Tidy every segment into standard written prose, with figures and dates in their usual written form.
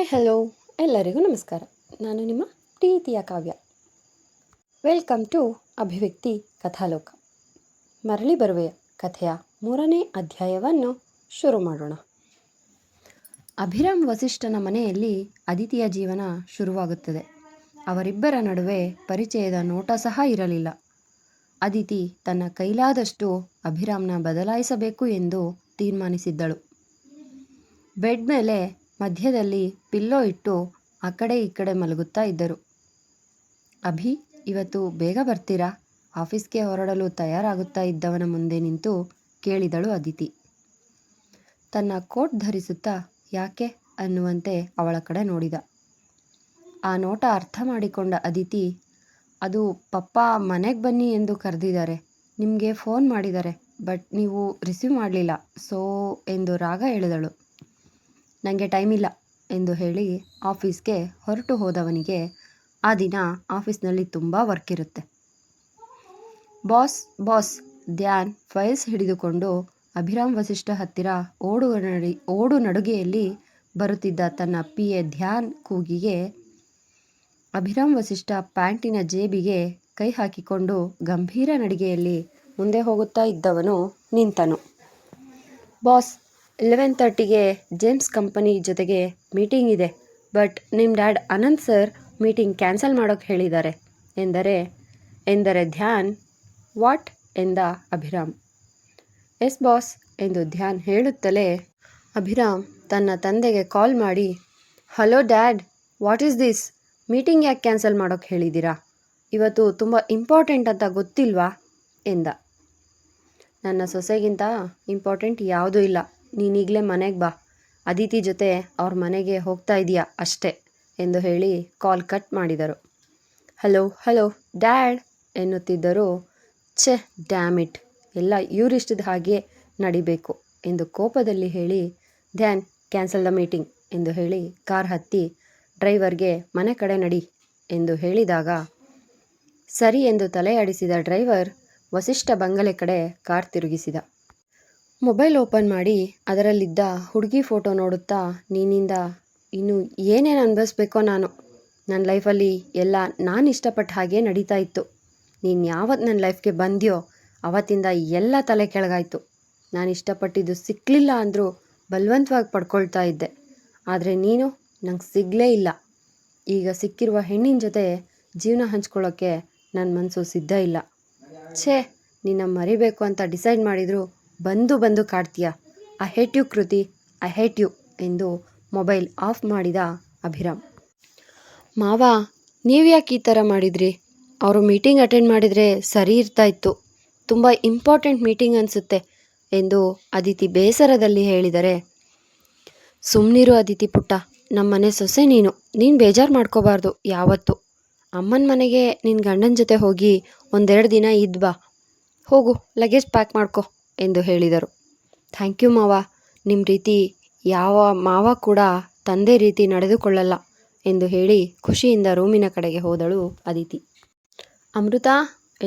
Hi hello ಎಲ್ಲರಿಗೂ ನಮಸ್ಕಾರ. ನಾನು ನಿಮ್ಮ ಪ್ರೀತಿಯ ಕಾವ್ಯ. ವೆಲ್ಕಮ್ ಟು ಅಭಿವ್ಯಕ್ತಿ ಕಥಾಲೋಕ. ಮರಳಿ ಬರುವೆಯ ಕಥೆಯ 3ನೇ ಅಧ್ಯಾಯವನ್ನು ಶುರು ಮಾಡೋಣ. ಅಭಿರಾಮ್ ವಸಿಷ್ಠನ ಮನೆಯಲ್ಲಿ ಅದಿತಿಯ ಜೀವನ ಶುರುವಾಗುತ್ತದೆ. ಅವರಿಬ್ಬರ ನಡುವೆ ಪರಿಚಯದ ನೋಟ ಸಹ ಇರಲಿಲ್ಲ. ಅದಿತಿ ತನ್ನ ಕೈಲಾದಷ್ಟು ಅಭಿರಾಮ್ನ ಬದಲಾಯಿಸಬೇಕು ಎಂದು ತೀರ್ಮಾನಿಸಿದ್ದಳು. ಬೆಡ್ ಮೇಲೆ ಮಧ್ಯದಲ್ಲಿ ಪಿಲ್ಲೋ ಇಟ್ಟು ಆ ಕಡೆ ಈ ಕಡೆ ಮಲಗುತ್ತಾ ಇದ್ದರು. ಅಭಿ, ಇವತ್ತು ಬೇಗ ಬರ್ತೀರಾ? ಆಫೀಸ್ಗೆ ಹೊರಡಲು ತಯಾರಾಗುತ್ತಾ ಇದ್ದವನ ಮುಂದೆ ನಿಂತು ಕೇಳಿದಳು ಅದಿತಿ. ತನ್ನ ಕೋಟ್ ಧರಿಸುತ್ತಾ ಯಾಕೆ ಅನ್ನುವಂತೆ ಅವಳ ಕಡೆ ನೋಡಿದ. ಆ ನೋಟ ಅರ್ಥ ಮಾಡಿಕೊಂಡ ಅದಿತಿ, ಅದು ಪಪ್ಪ ಮನೆಗೆ ಬನ್ನಿ ಎಂದು ಕರೆದಿದ್ದಾರೆ, ನಿಮಗೆ ಫೋನ್ ಮಾಡಿದ್ದಾರೆ, ಬಟ್ ನೀವು ರಿಸೀವ್ ಮಾಡಲಿಲ್ಲ, ಸೋ ಎಂದು ರಾಗ ಎಳೆದಳು. ನನಗೆ ಟೈಮ್ ಇಲ್ಲ ಎಂದು ಹೇಳಿ ಆಫೀಸ್ಗೆ ಹೊರಟು ಹೋದವನಿಗೆ ಆ ದಿನ ಆಫೀಸ್ನಲ್ಲಿ ತುಂಬ ವರ್ಕ್ ಇರುತ್ತೆ. ಬಾಸ್ ಧ್ಯಾನ್ ಫೈಲ್ಸ್ ಹಿಡಿದುಕೊಂಡು ಅಭಿರಾಮ್ ವಸಿಷ್ಠ ಹತ್ತಿರ ಓಡು ನಡುಗೆಯಲ್ಲಿ ಬರುತ್ತಿದ್ದ ತನ್ನ PA ಧ್ಯಾನ್ ಕೂಗಿಗೆ ಅಭಿರಾಮ್ ವಸಿಷ್ಠ ಪ್ಯಾಂಟಿನ ಜೇಬಿಗೆ ಕೈ ಹಾಕಿಕೊಂಡು ಗಂಭೀರ ನಡಿಗೆಯಲ್ಲಿ ಮುಂದೆ ಹೋಗುತ್ತಾ ಇದ್ದವನು ನಿಂತನು. ಬಾಸ್, 11:30ಗೆ ಜೇಮ್ಸ್ ಕಂಪನಿ ಜೊತೆಗೆ ಮೀಟಿಂಗ್ ಇದೆ, ಬಟ್ ನಿಮ್ಮ dad Anant sir meeting cancel ಮಾಡೋಕ್ಕೆ ಹೇಳಿದ್ದಾರೆ ಎಂದರೆ ಧ್ಯಾನ್. ವಾಟ್ ಎಂದ ಅಭಿರಾಮ್. ಎಸ್ ಬಾಸ್ ಎಂದು ಧ್ಯಾನ್ ಹೇಳುತ್ತಲೇ ಅಭಿರಾಮ್ ತನ್ನ ತಂದೆಗೆ ಕಾಲ್ ಮಾಡಿ, hello dad, what is this? Meeting ಯಾಕೆ ಕ್ಯಾನ್ಸಲ್ ಮಾಡೋಕ್ಕೆ ಹೇಳಿದ್ದೀರಾ? ಇವತ್ತು ತುಂಬ ಇಂಪಾರ್ಟೆಂಟ್ ಅಂತ ಗೊತ್ತಿಲ್ವಾ ಎಂದ. ನನ್ನ ಸೊಸೆಗಿಂತ ಇಂಪಾರ್ಟೆಂಟ್ ಯಾವುದೂ ಇಲ್ಲ, ನೀನೀಗಲೇ ಮನೆಗೆ ಬಾ, ಅದಿತಿ ಜೊತೆ ಅವ್ರ ಮನೆಗೆ ಹೋಗ್ತಾ ಇದೆಯಾ ಅಷ್ಟೇ ಎಂದು ಹೇಳಿ ಕಾಲ್ ಕಟ್ ಮಾಡಿದರು. ಹಲೋ ಡ್ಯಾಡ್ ಎನ್ನುತ್ತಿದ್ದರು. ಡ್ಯಾಮ್ ಇಟ್, ಎಲ್ಲ ಇವರಿಷ್ಟದ ಹಾಗೆ ನಡಿಬೇಕು ಎಂದು ಕೋಪದಲ್ಲಿ ಹೇಳಿ ಧ್ಯಾನ್ ಕ್ಯಾನ್ಸಲ್ ದ ಮೀಟಿಂಗ್ ಎಂದು ಹೇಳಿ ಕಾರ್ ಹತ್ತಿ ಡ್ರೈವರ್ಗೆ ಮನೆ ಕಡೆ ನಡಿ ಎಂದು ಹೇಳಿದಾಗ ಸರಿ ಎಂದು ತಲೆಯಾಡಿಸಿದ ಡ್ರೈವರ್ ವಸಿಷ್ಠ ಬಂಗಲೆ ಕಡೆ ಕಾರ್ ತಿರುಗಿಸಿದ. ಮೊಬೈಲ್ ಓಪನ್ ಮಾಡಿ ಅದರಲ್ಲಿದ್ದ ಹುಡುಗಿ ಫೋಟೋ ನೋಡುತ್ತಾ, ನಿನ್ನಿಂದ ಇನ್ನು ಏನೇನು ಅನುಭವಿಸ್ಬೇಕೋ ನಾನು. ನನ್ನ ಲೈಫಲ್ಲಿ ಎಲ್ಲ ನಾನು ಇಷ್ಟಪಟ್ಟ ಹಾಗೆ ನಡೀತಾ ಇತ್ತು. ನೀನು ಯಾವತ್ತು ನನ್ನ ಲೈಫ್ಗೆ ಬಂದ್ಯೋ ಆವತ್ತಿಂದ ಎಲ್ಲ ತಲೆ ಕೆಳಗಾಯಿತು. ನಾನು ಇಷ್ಟಪಟ್ಟಿದ್ದು ಸಿಕ್ಕಲಿಲ್ಲ ಅಂದರೂ ಬಲವಂತವಾಗಿ ಪಡ್ಕೊಳ್ತಾ ಇದ್ದೆ, ಆದರೆ ನೀನು ನಂಗೆ ಸಿಗಲೇ ಇಲ್ಲ. ಈಗ ಸಿಕ್ಕಿರುವ ಹೆಣ್ಣಿನ ಜೊತೆ ಜೀವನ ಹಂಚ್ಕೊಳ್ಳೋಕ್ಕೆ ನನ್ನ ಮನಸ್ಸು ಸಿದ್ಧ ಇಲ್ಲ. ನಿನ್ನ ಮರಿಬೇಕು ಅಂತ ಡಿಸೈಡ್ ಮಾಡಿದ್ರು ಬಂದು ಕಾಡ್ತೀಯ. ಐ ಹೇಟ್ ಯು ಕೃತಿ, ಐ ಹೇಟ್ ಯು ಎಂದು ಮೊಬೈಲ್ ಆಫ್ ಮಾಡಿದ ಅಭಿರಾಮ್. ಮಾವ, ನೀವು ಯಾಕೆ ಈ ಥರ ಮಾಡಿದ್ರಿ? ಅವರು ಮೀಟಿಂಗ್ ಅಟೆಂಡ್ ಮಾಡಿದರೆ ಸರಿ ಇರ್ತಾ ಇತ್ತು, ತುಂಬ ಇಂಪಾರ್ಟೆಂಟ್ ಮೀಟಿಂಗ್ ಅನಿಸುತ್ತೆ ಎಂದು ಅದಿತಿ ಬೇಸರದಲ್ಲಿ ಹೇಳಿದರೆ, ಸುಮ್ಮನಿರು ಅದಿತಿ ಪುಟ್ಟ, ನಮ್ಮನೆ ಸೊಸೆ ನೀನು ಬೇಜಾರು ಮಾಡ್ಕೋಬಾರ್ದು ಯಾವತ್ತು. ಅಮ್ಮನ ಮನೆಗೆ ನಿನ್ನ ಗಂಡನ ಜೊತೆ ಹೋಗಿ 1-2 ದಿನ ಇದ್ದು ಬಾ, ಹೋಗು ಲಗೇಜ್ ಪ್ಯಾಕ್ ಮಾಡ್ಕೊ ಎಂದು ಹೇಳಿದರು. ಥ್ಯಾಂಕ್ ಯು ಮಾವ, ನಿಮ್ಮ ರೀತಿ ಯಾವ ಮಾವ ಕೂಡ ತಂದೆ ರೀತಿ ನಡೆದುಕೊಳ್ಳಲ್ಲ ಎಂದು ಹೇಳಿ ಖುಷಿಯಿಂದ ರೂಮಿನ ಕಡೆಗೆ ಹೋದಳು ಅದಿತಿ. ಅಮೃತ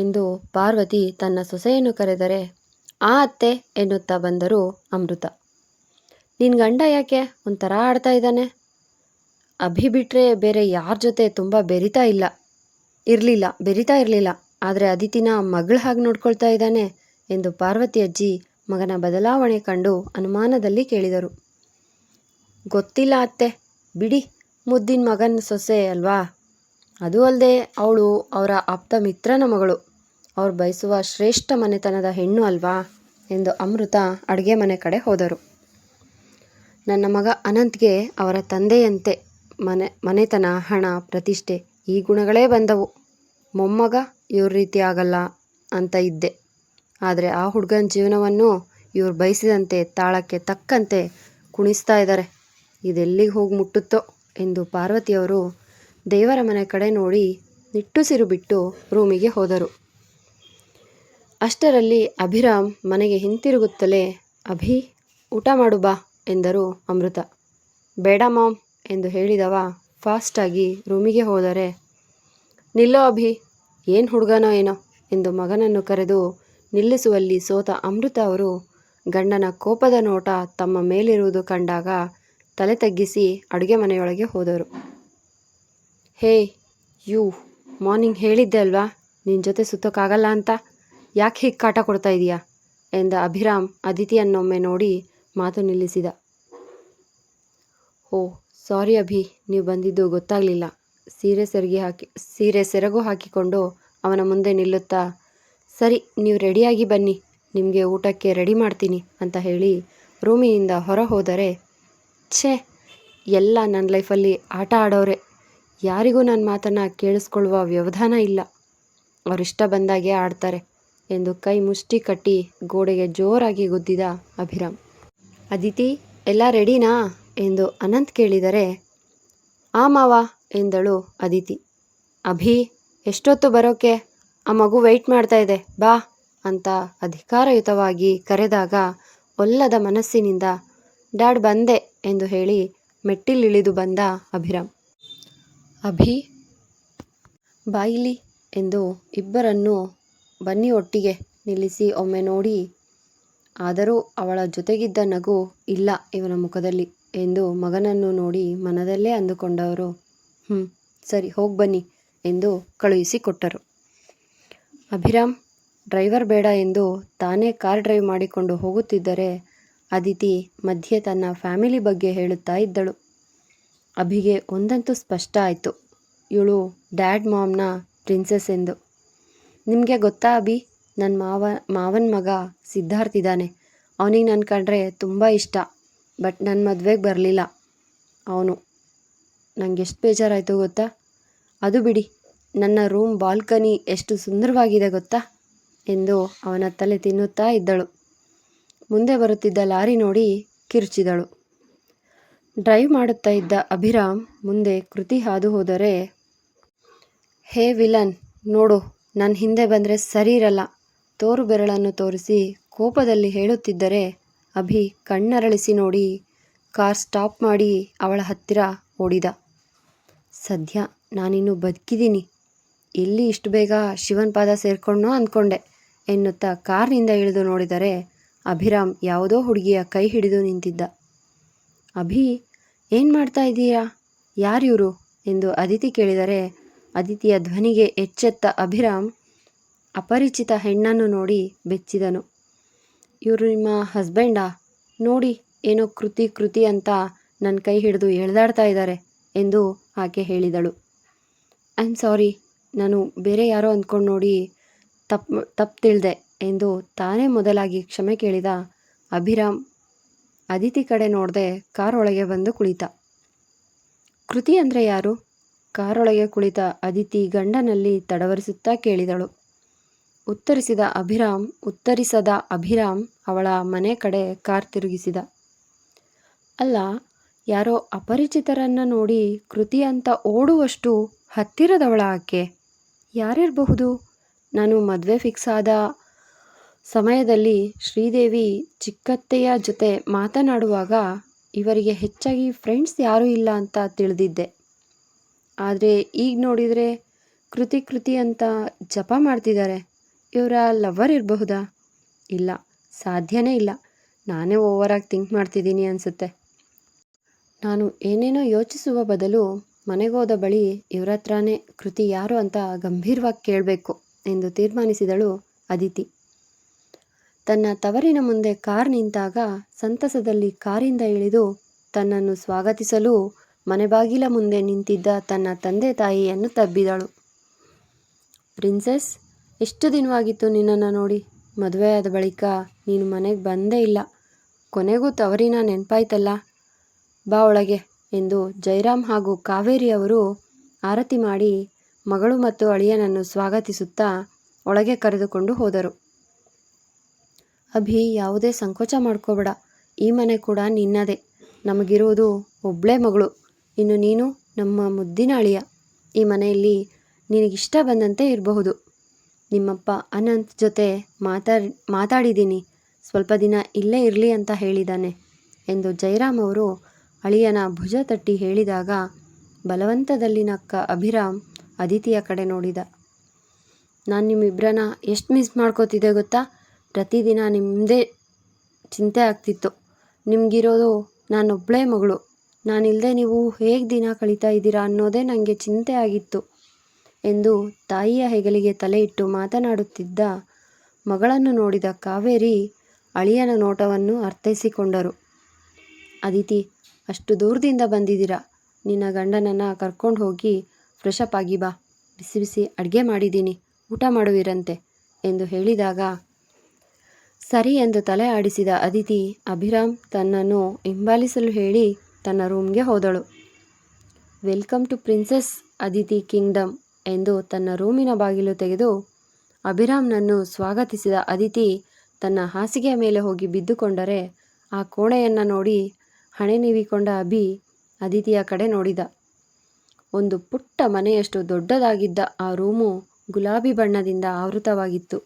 ಎಂದು ಪಾರ್ವತಿ ತನ್ನ ಸೊಸೆಯನ್ನು ಕರೆದರೆ, ಆ ಅತ್ತೆ ಎನ್ನುತ್ತಾ ಬಂದರು ಅಮೃತ. ನಿನ್ನ ಗಂಡ ಯಾಕೆ ಒಂಥರ ಆಡ್ತಾ ಇದ್ದಾನೆ? ಅಭಿ ಬಿಟ್ಟರೆ ಬೇರೆ ಯಾರ ಜೊತೆ ತುಂಬ ಬೆರಿತಾ ಇರಲಿಲ್ಲ, ಆದರೆ ಅದಿತಿನ ಮಗಳ ಹಾಗೆ ನೋಡ್ಕೊಳ್ತಾ ಇದ್ದಾನೆ ಎಂದು ಪಾರ್ವತಿ ಅಜ್ಜಿ ಮಗನ ಬದಲಾವಣೆ ಕಂಡು ಅನುಮಾನದಲ್ಲಿ ಕೇಳಿದರು. ಗೊತ್ತಿಲ್ಲ ಅತ್ತೆ, ಬಿಡಿ, ಮುದ್ದಿನ ಮಗನ ಸೊಸೆ ಅಲ್ವಾ, ಅದೂ ಅಲ್ಲದೆ ಅವಳು ಅವರ ಆಪ್ತ ಮಿತ್ರನ ಮಗಳು, ಅವ್ರು ಬಯಸುವ ಶ್ರೇಷ್ಠ ಮನೆತನದ ಹೆಣ್ಣು ಅಲ್ವಾ ಎಂದು ಅಮೃತ ಅಡುಗೆ ಮನೆ ಕಡೆ ಹೋದರು. ನನ್ನ ಮಗ ಅನಂತ್ಗೆ ಅವರ ತಂದೆಯಂತೆ ಮನೆತನ, ಹಣ, ಪ್ರತಿಷ್ಠೆ ಈ ಗುಣಗಳೇ ಬಂದವು. ಮೊಮ್ಮಗ ಇವ್ರ ರೀತಿ ಆಗಲ್ಲ ಅಂತ ಇದ್ದೆ, ಆದರೆ ಆ ಹುಡುಗನ ಜೀವನವನ್ನು ಇವ್ರು ಬಯಸಿದಂತೆ ತಾಳಕ್ಕೆ ತಕ್ಕಂತೆ ಕುಣಿಸ್ತಾ ಇದ್ದಾರೆ. ಇದೆಲ್ಲಿಗೆ ಹೋಗಿ ಮುಟ್ಟುತ್ತೋ ಎಂದು ಪಾರ್ವತಿಯವರು ದೇವರ ಮನೆ ಕಡೆ ನೋಡಿ ನಿಟ್ಟುಸಿರು ಬಿಟ್ಟು ರೂಮಿಗೆ ಹೋದರು. ಅಷ್ಟರಲ್ಲಿ ಅಭಿರಾಮ್ ಮನೆಗೆ ಹಿಂತಿರುಗುತ್ತಲೇ, ಅಭಿ, ಊಟ ಮಾಡು ಬಾ ಎಂದರು ಅಮೃತ. ಬೇಡ ಮಾಮ್ ಎಂದು ಹೇಳಿದವ ಫಾಸ್ಟಾಗಿ ರೂಮಿಗೆ ಹೋದರೆ, ನಿಲ್ಲೋ ಅಭಿ, ಏನು ಹುಡುಗನೋ ಏನೋ ಎಂದು ಮಗನನ್ನು ಕರೆದು ನಿಲ್ಲಿಸುವಲ್ಲಿ ಸೋತ ಅಮೃತ ಅವರು ಗಂಡನ ಕೋಪದ ನೋಟ ತಮ್ಮ ಮೇಲಿರುವುದು ಕಂಡಾಗ ತಲೆ ತಗ್ಗಿಸಿ ಅಡುಗೆ ಮನೆಯೊಳಗೆ ಹೋದರು. ಹೇ ಯು, ಮಾರ್ನಿಂಗ್ ಹೇಳಿದ್ದೆ ಅಲ್ವಾ ನಿನ್ನ ಜೊತೆ ಸುತ್ತೋಕ್ಕಾಗಲ್ಲ ಅಂತ, ಯಾಕೆ ಹೀಗೆ ಕಾಟ ಕೊಡ್ತಾ ಇದೀಯಾ ಎಂದ ಅಭಿರಾಮ್ ಅದಿತಿಯನ್ನೊಮ್ಮೆ ನೋಡಿ ಮಾತು ನಿಲ್ಲಿಸಿದ. ಓ ಸಾರಿ ಅಭಿ, ನೀವು ಬಂದಿದ್ದು ಗೊತ್ತಾಗಲಿಲ್ಲ. ಸೀರೆ ಸೆರಗು ಹಾಕಿಕೊಂಡು ಅವನ ಮುಂದೆ ನಿಲ್ಲುತ್ತಾ, ಸರಿ ನೀವು ರೆಡಿಯಾಗಿ ಬನ್ನಿ, ನಿಮಗೆ ಊಟಕ್ಕೆ ರೆಡಿ ಮಾಡ್ತೀನಿ ಅಂತ ಹೇಳಿ ರೂಮಿನಿಂದ ಹೊರ ಹೋದರೆ, ಛೇ ಎಲ್ಲ ನನ್ನ ಲೈಫಲ್ಲಿ ಆಟ ಆಡೋರೆ, ಯಾರಿಗೂ ನನ್ನ ಮಾತನ್ನು ಕೇಳಿಸ್ಕೊಳ್ಳುವ ವ್ಯವಧಾನ ಇಲ್ಲ, ಅವರಿಷ್ಟ ಬಂದಾಗೆ ಆಡ್ತಾರೆ ಎಂದು ಕೈ ಮುಷ್ಟಿ ಕಟ್ಟಿ ಗೋಡೆಗೆ ಜೋರಾಗಿ ಗುದ್ದಿದ ಅಭಿರಾಮ್. ಅದಿತಿ ಎಲ್ಲ ರೆಡಿನಾ ಎಂದು ಅನಂತ್ ಕೇಳಿದರೆ, ಆ ಮಾವ ಎಂದಳು ಅದಿತಿ. ಅಭಿ ಎಷ್ಟೊತ್ತು ಬರೋಕೆ, ಆ ಮಗು ವೆಯ್ಟ್ ಮಾಡ್ತಾ ಇದೆ ಬಾ ಅಂತ ಅಧಿಕಾರಯುತವಾಗಿ ಕರೆದಾಗ ಒಲ್ಲದ ಮನಸ್ಸಿನಿಂದ ಡ್ಯಾಡ್ ಬಂದೆ ಎಂದು ಹೇಳಿ ಮೆಟ್ಟಿಲಿಳಿದು ಬಂದ ಅಭಿರಾಮ್. ಅಭಿ ಬಾಯಿಲಿ ಎಂದು ಇಬ್ಬರನ್ನು ಬನ್ನಿ ಒಟ್ಟಿಗೆ ನಿಲ್ಲಿಸಿ ಒಮ್ಮೆ ನೋಡಿ, ಆದರೂ ಅವಳ ಜೊತೆಗಿದ್ದ ನಗು ಇಲ್ಲ ಇವನ ಮುಖದಲ್ಲಿ ಎಂದು ಮಗನನ್ನು ನೋಡಿ ಮನದಲ್ಲೇ ಅಂದುಕೊಂಡವರು ಸರಿ ಹೋಗಿ ಬನ್ನಿ ಎಂದು ಕಳುಹಿಸಿಕೊಟ್ಟರು. ಅಭಿರಾಮ್ ಡ್ರೈವರ್ ಬೇಡ ಎಂದು ತಾನೇ ಕಾರ್ ಡ್ರೈವ್ ಮಾಡಿಕೊಂಡು ಹೋಗುತ್ತಿದ್ದರೆ ಅದಿತಿ ಮಧ್ಯೆ ತನ್ನ ಫ್ಯಾಮಿಲಿ ಬಗ್ಗೆ ಹೇಳುತ್ತಾ ಇದ್ದಳು. ಅಭಿಗೆ ಒಂದಂತೂ ಸ್ಪಷ್ಟ ಆಯಿತು, ಇವಳು ಡ್ಯಾಡ್ ಮಾಮ್ನ ಪ್ರಿನ್ಸೆಸ್ ಎಂದು. ನಿಮಗೆ ಗೊತ್ತಾ ಅಭಿ, ನನ್ನ ಮಾವನ ಮಗ ಸಿದ್ಧಾರ್ಥ್ ಇದ್ದಾನೆ, ಅವನಿಗೆ ನನ್ನ ಕಂಡ್ರೆ ತುಂಬ ಇಷ್ಟ, ಬಟ್ ನನ್ನ ಮದುವೆಗೆ ಬರಲಿಲ್ಲ ಅವನು. ನನಗೆ ಎಷ್ಟು ಬೇಜಾರಾಯಿತು ಗೊತ್ತಾ. ಅದು ಬಿಡಿ, ನನ್ನ ರೂಮ್ ಬಾಲ್ಕನಿ ಎಷ್ಟು ಸುಂದರವಾಗಿದೆ ಗೊತ್ತಾ ಎಂದು ಅವನ ತಲೆ ತಿನ್ನುತ್ತಾ ಇದ್ದಳು. ಮುಂದೆ ಬರುತ್ತಿದ್ದ ಲಾರಿ ನೋಡಿ ಕಿರುಚಿದಳು. ಡ್ರೈವ್ ಮಾಡುತ್ತಾ ಇದ್ದ ಅಭಿರಾಮ್ ಮುಂದೆ ಕೃತಿ ಹಾದು ಹೋದರೆ, ಹೇ ವಿಲನ್, ನೋಡು ನನ್ನ ಹಿಂದೆ ಬಂದರೆ ಸರಿ ಇರಲ್ಲ ತೋರು ಬೆರಳನ್ನು ತೋರಿಸಿ ಕೋಪದಲ್ಲಿ ಹೇಳುತ್ತಿದ್ದರೆ ಅಭಿ ಕಣ್ಣರಳಿಸಿ ನೋಡಿ ಕಾರ್ ಸ್ಟಾಪ್ ಮಾಡಿ ಅವಳ ಹತ್ತಿರ ಓಡಿದ. ಸದ್ಯ ನಾನಿನ್ನು ಬದುಕಿದ್ದೀನಿ, ಎಲ್ಲಿ ಇಷ್ಟು ಬೇಗ ಶಿವನ್ ಪಾದ ಸೇರ್ಕೊಂಡೋ ಅಂದ್ಕೊಂಡೆ ಎನ್ನುತ್ತಾ ಕಾರ್ನಿಂದ ಇಳಿದು ನೋಡಿದರೆ ಅಭಿರಾಮ್ ಯಾವುದೋ ಹುಡುಗಿಯ ಕೈ ಹಿಡಿದು ನಿಂತಿದ್ದ. ಅಭಿ ಏನು ಮಾಡ್ತಾ ಇದ್ದೀರಾ, ಯಾರಿವರು ಎಂದು ಅದಿತಿ ಕೇಳಿದರೆ ಅದಿತಿಯ ಧ್ವನಿಗೆ ಎಚ್ಚೆತ್ತ ಅಭಿರಾಮ್ ಅಪರಿಚಿತ ಹೆಣ್ಣನ್ನು ನೋಡಿ ಬೆಚ್ಚಿದನು. ಇವರು ನಿಮ್ಮ ಹಸ್ಬೆಂಡಾ, ನೋಡಿ ಏನೋ ಕೃತಿ ಅಂತ ನನ್ನ ಕೈ ಹಿಡಿದು ಎಳೆದಾಡ್ತಾ ಇದ್ದಾರೆ ಎಂದು ಆಕೆ ಹೇಳಿದಳು. ಐ ಆಮ್ ಸಾರಿ, ನಾನು ಬೇರೆ ಯಾರೋ ಅಂದ್ಕೊಂಡು ನೋಡಿ ತಪ್ಪು ತಿಳಿದೆ ಎಂದು ತಾನೇ ಮೊದಲಾಗಿ ಕ್ಷಮೆ ಕೇಳಿದ ಅಭಿರಾಮ್ ಅದಿತಿ ಕಡೆ ನೋಡದೆ ಕಾರೊಳಗೆ ಬಂದು ಕುಳಿತ. ಕೃತಿ ಅಂದರೆ ಯಾರು? ಕಾರೊಳಗೆ ಕುಳಿತ ಅದಿತಿ ಗಂಡನಲ್ಲಿ ತಡವರಿಸುತ್ತಾ ಕೇಳಿದಳು. ಉತ್ತರಿಸದ ಅಭಿರಾಮ್ ಅವಳ ಮನೆ ಕಡೆ ಕಾರ್ ತಿರುಗಿಸಿದ. ಅಲ್ಲ, ಯಾರೋ ಅಪರಿಚಿತರನ್ನು ನೋಡಿ ಕೃತಿ ಅಂತ ಓಡುವಷ್ಟು ಹತ್ತಿರದವಳ ಆಕೆ? ಯಾರಿರಬಹುದು? ನಾನು ಮದುವೆ ಫಿಕ್ಸ್ ಆದ ಸಮಯದಲ್ಲಿ ಶ್ರೀದೇವಿ ಚಿಕ್ಕತ್ತೆಯ ಜೊತೆ ಮಾತನಾಡುವಾಗ ಇವರಿಗೆ ಹೆಚ್ಚಾಗಿ ಫ್ರೆಂಡ್ಸ್ ಯಾರೂ ಇಲ್ಲ ಅಂತ ತಿಳಿದಿದ್ದೆ. ಆದರೆ ಈಗ ನೋಡಿದರೆ ಕೃತಿ ಅಂತ ಜಪ ಮಾಡ್ತಿದ್ದಾರೆ. ಇವರ ಲವರ್ ಇರಬಹುದಾ? ಇಲ್ಲ, ಸಾಧ್ಯನೇ ಇಲ್ಲ. ನಾನೇ ಓವರಾಗಿ ಥಿಂಕ್ ಮಾಡ್ತಿದ್ದೀನಿ ಅನಿಸುತ್ತೆ. ನಾನು ಏನೇನೋ ಯೋಚಿಸುವ ಬದಲು ಮನೆಗೋದ ಬಳಿ ಇವ್ರ ಹತ್ರನೇ ಕೃತಿ ಯಾರು ಅಂತ ಗಂಭೀರವಾಗಿ ಕೇಳಬೇಕು ಎಂದು ತೀರ್ಮಾನಿಸಿದಳು ಅದಿತಿ. ತನ್ನ ತವರಿನ ಮುಂದೆ ಕಾರ್ ನಿಂತಾಗ ಸಂತಸದಲ್ಲಿ ಕಾರಿಂದ ಇಳಿದು ತನ್ನನ್ನು ಸ್ವಾಗತಿಸಲು ಮನೆಬಾಗಿಲ ಮುಂದೆ ನಿಂತಿದ್ದ ತನ್ನ ತಂದೆ ತಾಯಿಯನ್ನು ತಬ್ಬಿದಳು. ಪ್ರಿನ್ಸೆಸ್, ಎಷ್ಟು ದಿನವಾಗಿತ್ತು ನಿನ್ನನ್ನು ನೋಡಿ. ಮದುವೆಯಾದ ಬಳಿಕ ನೀನು ಮನೆಗೆ ಬಂದೇ ಇಲ್ಲ. ಕೊನೆಗೂ ತವರಿನ ನೆನಪಾಯ್ತಲ್ಲ, ಬಾ ಒಳಗೆ ಎಂದು ಜೈರಾಮ್ ಹಾಗೂ ಕಾವೇರಿ ಅವರು ಆರತಿ ಮಾಡಿ ಮಗಳು ಮತ್ತು ಅಳಿಯನನ್ನು ಸ್ವಾಗತಿಸುತ್ತಾ ಒಳಗೆ ಕರೆದುಕೊಂಡು ಹೋದರು. ಅಭಿ, ಯಾವುದೇ ಸಂಕೋಚ ಮಾಡ್ಕೋಬೇಡ, ಈ ಮನೆ ಕೂಡ ನಿನ್ನದೇ. ನಮಗಿರುವುದು ಒಬ್ಬಳೇ ಮಗಳು, ಇನ್ನು ನೀನು ನಮ್ಮ ಮುದ್ದಿನ ಅಳಿಯ. ಈ ಮನೆಯಲ್ಲಿ ನಿನಗಿಷ್ಟ ಬಂದಂತೆ ಇರಬಹುದು. ನಿಮ್ಮಪ್ಪ ಅನಂತ್ ಜೊತೆ ಮಾತಾಡಿದ್ದೀನಿ, ಸ್ವಲ್ಪ ದಿನ ಇಲ್ಲೇ ಇರಲಿ ಅಂತ ಹೇಳಿದ್ದಾನೆ ಎಂದು ಜೈರಾಮ್ ಅವರು ಅಳಿಯನ ಭುಜ ತಟ್ಟಿ ಹೇಳಿದಾಗ ಬಲವಂತದಲ್ಲಿ ನಕ್ಕ ಅಭಿರಾಮ್ ಅದಿತಿಯ ಕಡೆ ನೋಡಿದ. ನಾನು ನಿಮ್ಮಿಬ್ಬರನ್ನ ಎಷ್ಟು ಮಿಸ್ ಮಾಡ್ಕೋತಿದ್ದೆ ಗೊತ್ತಾ. ಪ್ರತಿದಿನ ನಿಮ್ಮದೇ ಚಿಂತೆ ಆಗ್ತಿತ್ತು. ನಿಮಗಿರೋದು ನಾನೊಬ್ಬಳೇ ಮಗಳು, ನಾನಿಲ್ಲದೆ ನೀವು ಹೇಗೆ ದಿನ ಕಳೀತಾ ಇದ್ದೀರಾ ಅನ್ನೋದೇ ನನಗೆ ಚಿಂತೆ ಆಗಿತ್ತು ಎಂದು ತಾಯಿಯ ಹೆಗಲಿಗೆ ತಲೆ ಇಟ್ಟು ಮಾತನಾಡುತ್ತಿದ್ದ ಮಗಳನ್ನು ನೋಡಿದ ಕಾವೇರಿ ಅಳಿಯನ ನೋಟವನ್ನು ಅರ್ಥೈಸಿಕೊಂಡರು. ಅದಿತಿ, ಅಷ್ಟು ದೂರದಿಂದ ಬಂದಿದ್ದೀರಾ, ನಿನ್ನ ಗಂಡನನ್ನು ಕರ್ಕೊಂಡು ಹೋಗಿ ಫ್ರೆಶಪ್ ಆಗಿ ಬಾ, ಬಿಸಿ ಬಿಸಿ ಅಡುಗೆ ಮಾಡಿದ್ದೀನಿ, ಊಟ ಮಾಡುವಿರಂತೆ ಎಂದು ಹೇಳಿದಾಗ ಸರಿ ಎಂದು ತಲೆ ಆಡಿಸಿದ ಅದಿತಿ ಅಭಿರಾಮ್ ತನ್ನನ್ನು ಹಿಂಬಾಲಿಸಲು ಹೇಳಿ ತನ್ನ ರೂಮ್ಗೆ ಹೋದಳು. Welcome to princess Aditi kingdom ಎಂದು ತನ್ನ ರೂಮಿನ ಬಾಗಿಲು ತೆಗೆದು ಅಭಿರಾಮ್ನನ್ನು ಸ್ವಾಗತಿಸಿದ ಅದಿತಿ ತನ್ನ ಹಾಸಿಗೆಯ ಮೇಲೆ ಹೋಗಿ ಬಿದ್ದುಕೊಂಡರೆ ಆ ಕೋಣೆಯನ್ನು ನೋಡಿ ಹಣೆ ನೀವಿಕೊಂಡ ಅಭಿ ಅದಿತಿಯ ಕಡೆ ನೋಡಿದ. ಒಂದು ಪುಟ್ಟ ಮನೆಯಷ್ಟು ದೊಡ್ಡದಾಗಿದ್ದ ಆ ರೂಮು ಗುಲಾಬಿ ಬಣ್ಣದಿಂದ ಆವೃತವಾಗಿತ್ತು.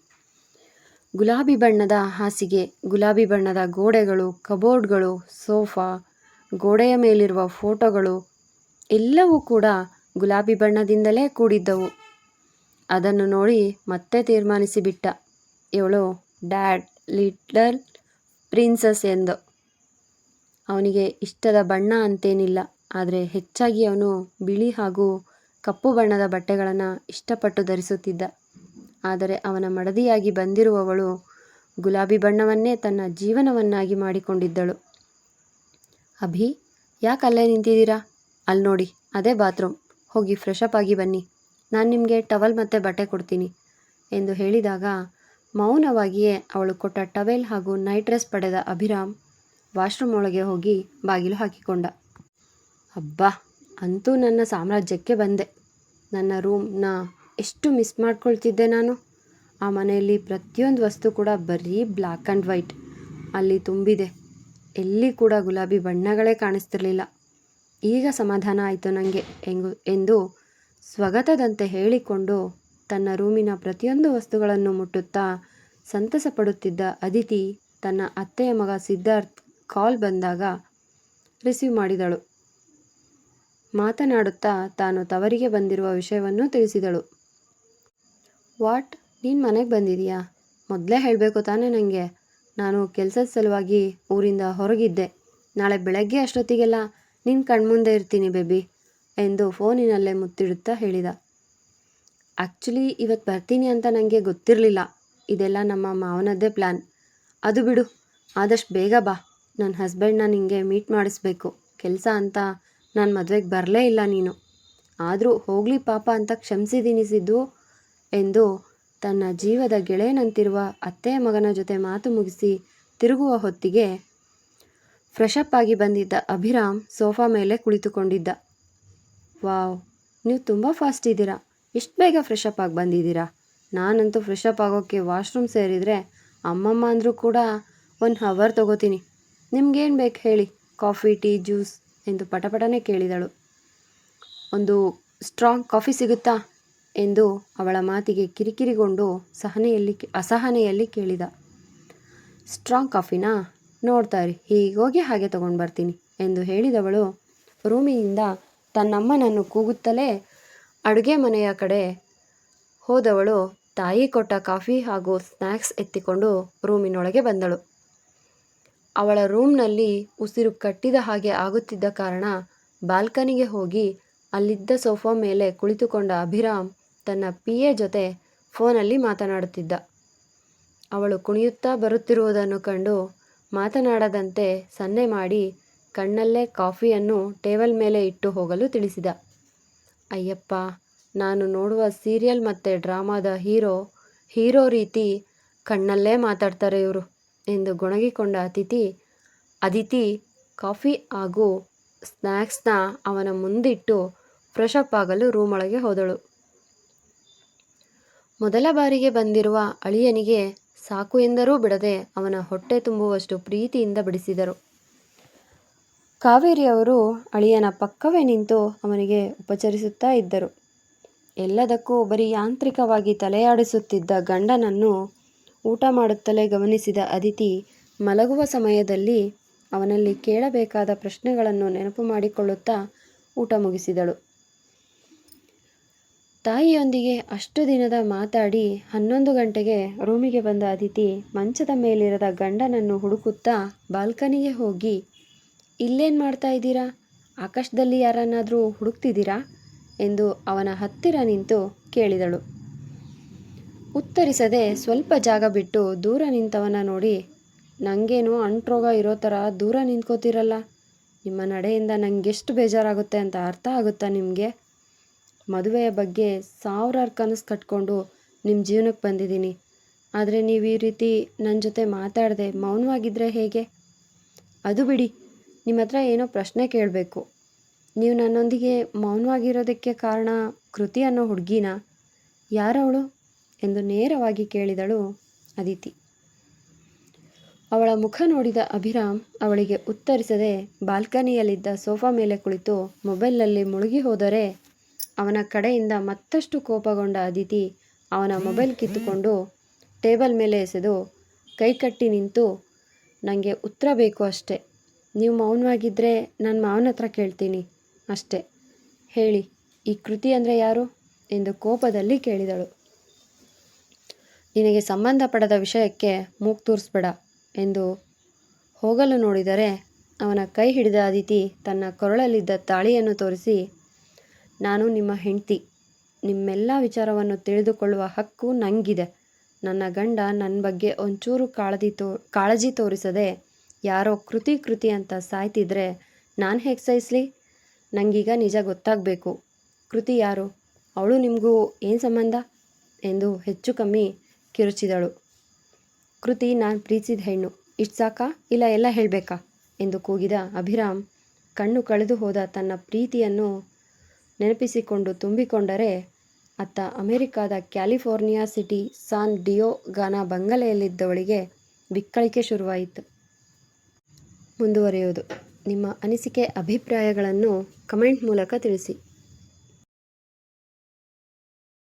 ಗುಲಾಬಿ ಬಣ್ಣದ ಹಾಸಿಗೆ, ಗುಲಾಬಿ ಬಣ್ಣದ ಗೋಡೆಗಳು, ಕಬೋರ್ಡ್ಗಳು, ಸೋಫಾ, ಗೋಡೆಯ ಮೇಲಿರುವ ಫೋಟೋಗಳು ಎಲ್ಲವೂ ಕೂಡ ಗುಲಾಬಿ ಬಣ್ಣದಿಂದಲೇ ಕೂಡಿದ್ದವು. ಅದನ್ನು ನೋಡಿ ಮತ್ತೆ ತೀರ್ಮಾನಿಸಿಬಿಟ್ಟ, ಇವಳು ಡ್ಯಾಡ್ ಲಿಟಲ್ ಪ್ರಿನ್ಸಸ್ ಎಂದು. ಅವನಿಗೆ ಇಷ್ಟದ ಬಣ್ಣ ಅಂತೇನಿಲ್ಲ, ಆದರೆ ಹೆಚ್ಚಾಗಿ ಅವನು ಬಿಳಿ ಹಾಗೂ ಕಪ್ಪು ಬಣ್ಣದ ಬಟ್ಟೆಗಳನ್ನು ಇಷ್ಟಪಟ್ಟು ಧರಿಸುತ್ತಿದ್ದ. ಆದರೆ ಅವನ ಮಡದಿಯಾಗಿ ಬಂದಿರುವವಳು ಗುಲಾಬಿ ಬಣ್ಣವನ್ನೇ ತನ್ನ ಜೀವನವನ್ನಾಗಿ ಮಾಡಿಕೊಂಡಿದ್ದಳು. ಅಭಿ, ಯಾಕೆ ಅಲ್ಲೇ ನಿಂತಿದ್ದೀರಾ? ಅಲ್ಲಿ ನೋಡಿ, ಅದೇ ಬಾತ್ರೂಮ್, ಹೋಗಿ ಫ್ರೆಶಪ್ ಆಗಿ ಬನ್ನಿ, ನಾನು ನಿಮಗೆ ಟವಲ್ ಮತ್ತು ಬಟ್ಟೆ ಕೊಡ್ತೀನಿ ಎಂದು ಹೇಳಿದಾಗ ಮೌನವಾಗಿಯೇ ಅವಳು ಕೊಟ್ಟ ಟವೆಲ್ ಹಾಗೂ ನೈಟ್ ಡ್ರೆಸ್ ಪಡೆದ ಅಭಿರಾಮ್ ವಾಶ್ರೂಮ್ ಒಳಗೆ ಹೋಗಿ ಬಾಗಿಲು ಹಾಕಿಕೊಂಡ. ಅಬ್ಬಾ, ಅಂತೂ ನನ್ನ ಸಾಮ್ರಾಜ್ಯಕ್ಕೆ ಬಂದೆ. ನನ್ನ ರೂಮ್ನ ಎಷ್ಟು ಮಿಸ್ ಮಾಡ್ಕೊಳ್ತಿದ್ದೆ ನಾನು. ಆ ಮನೆಯಲ್ಲಿ ಪ್ರತಿಯೊಂದು ವಸ್ತು ಕೂಡ ಬರೀ ಬ್ಲ್ಯಾಕ್ ಆ್ಯಂಡ್ ವೈಟ್ ಅಲ್ಲಿ ತುಂಬಿದೆ. ಎಲ್ಲಿ ಕೂಡ ಗುಲಾಬಿ ಬಣ್ಣಗಳೇ ಕಾಣಿಸ್ತಿರ್ಲಿಲ್ಲ. ಈಗ ಸಮಾಧಾನ ಆಯಿತು ನನಗೆ ಎಂದು ಸ್ವಗತದಂತೆ ಹೇಳಿಕೊಂಡು ತನ್ನ ರೂಮಿನ ಪ್ರತಿಯೊಂದು ವಸ್ತುಗಳನ್ನು ಮುಟ್ಟುತ್ತಾ ಸಂತಸ ಪಡುತ್ತಿದ್ದ ಅದಿತಿ ತನ್ನ ಅತ್ತೆಯ ಮಗ ಸಿದ್ಧಾರ್ಥ್ ಕಾಲ್ ಬಂದಾಗ ರಿಸೀವ್ ಮಾಡಿದಳು. ಮಾತನಾಡುತ್ತಾ ತಾನು ತವರಿಗೆ ಬಂದಿರುವ ವಿಷಯವನ್ನು ತಿಳಿಸಿದಳು. ವಾಟ್, ನೀನು ಮನೆಗೆ ಬಂದಿದೀಯಾ? ಮೊದಲೇ ಹೇಳಬೇಕು ತಾನೇ ನನಗೆ. ನಾನು ಕೆಲಸದ ಸಲುವಾಗಿ ಊರಿಂದ ಹೊರಗಿದ್ದೆ. ನಾಳೆ ಬೆಳಗ್ಗೆ ಅಷ್ಟೊತ್ತಿಗೆಲ್ಲ ನಿನ್ನ ಕಣ್ಮುಂದೆ ಇರ್ತೀನಿ ಬೇಬಿ ಎಂದು ಫೋನಿನಲ್ಲೇ ಮುತ್ತಿಡುತ್ತಾ ಹೇಳಿದ. ಆ್ಯಕ್ಚುಲಿ ಇವತ್ತು ಬರ್ತೀನಿ ಅಂತ ನನಗೆ ಗೊತ್ತಿರಲಿಲ್ಲ. ಇದೆಲ್ಲ ನಮ್ಮ ಮಾವನದ್ದೇ ಪ್ಲ್ಯಾನ್. ಅದು ಬಿಡು, ಆದಷ್ಟು ಬೇಗ ಬಾ. ನನ್ನ ಹಸ್ಬೆಂಡ್ನ ನಿನಗೆ ಮೀಟ್ ಮಾಡಿಸ್ಬೇಕು. ಕೆಲಸ ಅಂತ ನಾನು ಮದುವೆಗೆ ಬರಲೇ ಇಲ್ಲ ನೀನು. ಆದರೂ ಹೋಗಲಿ ಪಾಪ ಅಂತ ಕ್ಷಮಿಸಿದ್ದೀನಿ ಸಿದ್ದು ಎಂದು ತನ್ನ ಜೀವದ ಗೆಳೆಯನಂತಿರುವ ಅತ್ತೆಯ ಮಗನ ಜೊತೆ ಮಾತು ಮುಗಿಸಿ ತಿರುಗುವ ಹೊತ್ತಿಗೆ ಫ್ರೆಶಪ್ ಆಗಿ ಬಂದಿದ್ದ ಅಭಿರಾಮ್ ಸೋಫಾ ಮೇಲೆ ಕುಳಿತುಕೊಂಡಿದ್ದ. ವಾವ್, ನೀವು ತುಂಬ ಫಾಸ್ಟ್ ಇದ್ದೀರಾ. ಇಷ್ಟು ಬೇಗ ಫ್ರೆಶಪ್ ಆಗಿ ಬಂದಿದ್ದೀರಾ? ನಾನಂತೂ ಫ್ರೆಶಪ್ ಆಗೋಕ್ಕೆ ವಾಶ್ರೂಮ್ ಸೇರಿದರೆ ಅಮ್ಮಮ್ಮ ಅಂದರೂ ಕೂಡ 1 ಅವರ್ ತೊಗೋತೀನಿ. ನಿಮ್ಗೇನು ಬೇಕು ಹೇಳಿ, ಕಾಫಿ, ಟೀ, ಜ್ಯೂಸ್ ಎಂದು ಪಟಪಟನೆ ಕೇಳಿದಳು. ಒಂದು ಸ್ಟ್ರಾಂಗ್ ಕಾಫಿ ಸಿಗುತ್ತಾ ಎಂದು ಅವಳ ಮಾತಿಗೆ ಕಿರಿಕಿರಿಗೊಂಡು ಅಸಹನೆಯಲ್ಲಿ ಕೇಳಿದ. ಸ್ಟ್ರಾಂಗ್ ಕಾಫಿನಾ? ನೋಡ್ತಾ ಇರಿ, ಹೀಗೋಗಿ ಹಾಗೆ ತೊಗೊಂಡು ಬರ್ತೀನಿ ಎಂದು ಹೇಳಿದವಳು ರೂಮಿನಿಂದ ತನ್ನಮ್ಮನನ್ನು ಕೂಗುತ್ತಲೇ ಅಡುಗೆ ಮನೆಯ ಕಡೆ ಹೋದವಳು ತಾಯಿ ಕೊಟ್ಟ ಕಾಫಿ ಹಾಗೂ ಸ್ನ್ಯಾಕ್ಸ್ ಎತ್ತಿಕೊಂಡು ರೂಮಿನೊಳಗೆ ಬಂದಳು. ಅವಳ ರೂಮ್ನಲ್ಲಿ ಉಸಿರು ಕಟ್ಟಿದ ಹಾಗೆ ಆಗುತ್ತಿದ್ದ ಕಾರಣ ಬಾಲ್ಕನಿಗೆ ಹೋಗಿ ಅಲ್ಲಿದ್ದ ಸೋಫಾ ಮೇಲೆ ಕುಳಿತುಕೊಂಡ ಅಭಿರಾಮ್ ತನ್ನ PA ಜೊತೆ ಫೋನಲ್ಲಿ ಮಾತನಾಡುತ್ತಿದ್ದ. ಅವಳು ಕುಣಿಯುತ್ತಾ ಬರುತ್ತಿರುವುದನ್ನು ಕಂಡು ಮಾತನಾಡದಂತೆ ಸನ್ನೆ ಮಾಡಿ ಕಣ್ಣಲ್ಲೇ ಕಾಫಿಯನ್ನು ಟೇಬಲ್ ಮೇಲೆ ಇಟ್ಟು ಹೋಗಲು ತಿಳಿಸಿದ. ಅಯ್ಯಪ್ಪ, ನಾನು ನೋಡುವ ಸೀರಿಯಲ್ ಮತ್ತು ಡ್ರಾಮಾದ ಹೀರೋ ರೀತಿ ಕಣ್ಣಲ್ಲೇ ಮಾತಾಡ್ತಾರೆ ಇವರು ಎಂದು ಗೊಣಗಿಕೊಂಡ ಅದಿತಿ ಕಾಫಿ ಹಾಗೂ ಸ್ನ್ಯಾಕ್ಸ್ನ ಅವನ ಮುಂದಿಟ್ಟು ಫ್ರೆಶಪ್ ಆಗಲು ರೂಮೊಳಗೆ ಹೋದಳು. ಮೊದಲ ಬಾರಿಗೆ ಬಂದಿರುವ ಅಳಿಯನಿಗೆ ಸಾಕು ಎಂದರೂ ಬಿಡದೆ ಅವನ ಹೊಟ್ಟೆ ತುಂಬುವಷ್ಟು ಪ್ರೀತಿಯಿಂದ ಬಡಿಸಿದರು. ಕಾವೇರಿಯವರು ಅಳಿಯನ ಪಕ್ಕವೇ ನಿಂತು ಅವನಿಗೆ ಉಪಚರಿಸುತ್ತಾ ಇದ್ದರು. ಎಲ್ಲದಕ್ಕೂ ಬರೀ ಯಾಂತ್ರಿಕವಾಗಿ ತಲೆಯಾಡಿಸುತ್ತಿದ್ದ ಗಂಡನನ್ನು ಊಟ ಮಾಡುತ್ತಲೇ ಗಮನಿಸಿದ ಅದಿತಿ ಮಲಗುವ ಸಮಯದಲ್ಲಿ ಅವನಲ್ಲಿ ಕೇಳಬೇಕಾದ ಪ್ರಶ್ನೆಗಳನ್ನು ನೆನಪು ಮಾಡಿಕೊಳ್ಳುತ್ತಾ ಊಟ ಮುಗಿಸಿದಳು. ತಾಯಿಯೊಂದಿಗೆ ಅಷ್ಟು ದಿನದ ಮಾತಾಡಿ 11 ಗಂಟೆಗೆ ರೂಮಿಗೆ ಬಂದ ಅದಿತಿ ಮಂಚದ ಮೇಲಿರದ ಗಂಡನನ್ನು ಹುಡುಕುತ್ತಾ ಬಾಲ್ಕನಿಗೆ ಹೋಗಿ, ಇಲ್ಲೇನು ಮಾಡ್ತಾ ಇದ್ದೀರಾ? ಆಕಾಶದಲ್ಲಿ ಯಾರನ್ನಾದರೂ ಹುಡುಕ್ತಿದ್ದೀರಾ ಎಂದು ಅವನ ಹತ್ತಿರ ನಿಂತು ಕೇಳಿದಳು. ಉತ್ತರಿಸದೆ ಸ್ವಲ್ಪ ಜಾಗ ಬಿಟ್ಟು ದೂರ ನಿಂತವನ ನೋಡಿ, ನನಗೇನು ಅಂಟ್ರೋಗ ಇರೋ ಥರ ದೂರ ನಿಂತ್ಕೋತಿರಲ್ಲ, ನಿಮ್ಮ ನಡೆಯಿಂದ ನನಗೆಷ್ಟು ಬೇಜಾರಾಗುತ್ತೆ ಅಂತ ಅರ್ಥ ಆಗುತ್ತಾ ನಿಮಗೆ? ಮದುವೆಯ ಬಗ್ಗೆ ಸಾವಿರಾರು ಕನಸು ಕಟ್ಕೊಂಡು ನಿಮ್ಮ ಜೀವನಕ್ಕೆ ಬಂದಿದ್ದೀನಿ, ಆದರೆ ನೀವು ಈ ರೀತಿ ನನ್ನ ಜೊತೆ ಮಾತಾಡದೆ ಮೌನವಾಗಿದ್ದರೆ ಹೇಗೆ? ಅದು ಬಿಡಿ, ನಿಮ್ಮ ಹತ್ರ ಏನೋ ಪ್ರಶ್ನೆ ಕೇಳಬೇಕು. ನೀವು ನನ್ನೊಂದಿಗೆ ಮೌನವಾಗಿರೋದಕ್ಕೆ ಕಾರಣ ಕೃತಿ ಅನ್ನೋ ಹುಡುಗಿನ? ಯಾರವಳು ಎಂದು ನೇರವಾಗಿ ಕೇಳಿದಳು ಅದಿತಿ. ಅವಳ ಮುಖ ನೋಡಿದ ಅಭಿರಾಮ್ ಅವಳಿಗೆ ಉತ್ತರಿಸದೆ ಬಾಲ್ಕನಿಯಲ್ಲಿದ್ದ ಸೋಫಾ ಮೇಲೆ ಕುಳಿತು ಮೊಬೈಲ್ನಲ್ಲಿ ಮುಳುಗಿ ಹೋದರೆ, ಅವನ ಕಡೆಯಿಂದ ಮತ್ತಷ್ಟು ಕೋಪಗೊಂಡ ಅದಿತಿ ಅವನ ಮೊಬೈಲ್ ಕಿತ್ತುಕೊಂಡು ಟೇಬಲ್ ಮೇಲೆ ಎಸೆದು ಕೈಕಟ್ಟಿ ನಿಂತು, ನನಗೆ ಉತ್ತರ ಬೇಕು ಅಷ್ಟೆ. ನೀವು ಮೌನವಾಗಿದ್ದರೆ ನನ್ನ ಮಾವನ ಹತ್ರ ಕೇಳ್ತೀನಿ ಅಷ್ಟೆ. ಹೇಳಿ, ಈ ಕೃತಿ ಅಂದರೆ ಯಾರು ಎಂದು ಕೋಪದಲ್ಲಿ ಕೇಳಿದಳು. ನಿನಗೆ ಸಂಬಂಧಪಡದ ವಿಷಯಕ್ಕೆ ಮೂಗು ತೂರಿಸ್ಬೇಡ ಎಂದು ಹೋಗಲು ನೋಡಿದರೆ, ಅವನ ಕೈ ಹಿಡಿದ ಅದಿತಿ ತನ್ನ ಕೊರಳಲ್ಲಿದ್ದ ತಾಳಿಯನ್ನು ತೋರಿಸಿ, ನಾನು ನಿಮ್ಮ ಹೆಂಡತಿ, ನಿಮ್ಮೆಲ್ಲ ವಿಚಾರವನ್ನು ತಿಳಿದುಕೊಳ್ಳುವ ಹಕ್ಕು ನನಗಿದೆ. ನನ್ನ ಗಂಡ ನನ್ನ ಬಗ್ಗೆ ಒಂಚೂರು ಕಾಳಜಿ ತೋರಿಸದೆ ಯಾರೋ ಕೃತಿ ಅಂತ ಸಾಯ್ತಿದ್ರೆ ನಾನು ಹೇಗೆ ಸಹಿಸಲಿ? ನನಗೀಗ ನಿಜ ಗೊತ್ತಾಗಬೇಕು. ಕೃತಿ ಯಾರು? ಅವಳು ನಿಮಗೂ ಏನು ಸಂಬಂಧ ಎಂದು ಹೆಚ್ಚು ಕಮ್ಮಿ ಕಿರುಚಿದಳು. ಕೃತಿ ನಾನು ಪ್ರೀತಿಸಿದ ಹೆಣ್ಣು, ಇಷ್ಟು ಸಾಕಾ ಇಲ್ಲ ಎಲ್ಲ ಹೇಳಬೇಕಾ ಎಂದು ಕೂಗಿದ ಅಭಿರಾಮ್ ಕಣ್ಣು ಕಳೆದು ಹೋದ ತನ್ನ ಪ್ರೀತಿಯನ್ನು ನೆನಪಿಸಿಕೊಂಡು ತುಂಬಿಕೊಂಡರೆ, ಅತ್ತ ಅಮೆರಿಕಾದ ಕ್ಯಾಲಿಫೋರ್ನಿಯಾ ಸಿಟಿ ಸಾನ್ ಡಿಯೋಗಾನ ಬಂಗಲೆಯಲ್ಲಿದ್ದವಳಿಗೆ ಬಿಕ್ಕಳಿಕೆ ಶುರುವಾಯಿತು. ಮುಂದುವರಿಯುವುದು. ನಿಮ್ಮ ಅನಿಸಿಕೆ ಅಭಿಪ್ರಾಯಗಳನ್ನು ಕಮೆಂಟ್ ಮೂಲಕ ತಿಳಿಸಿ.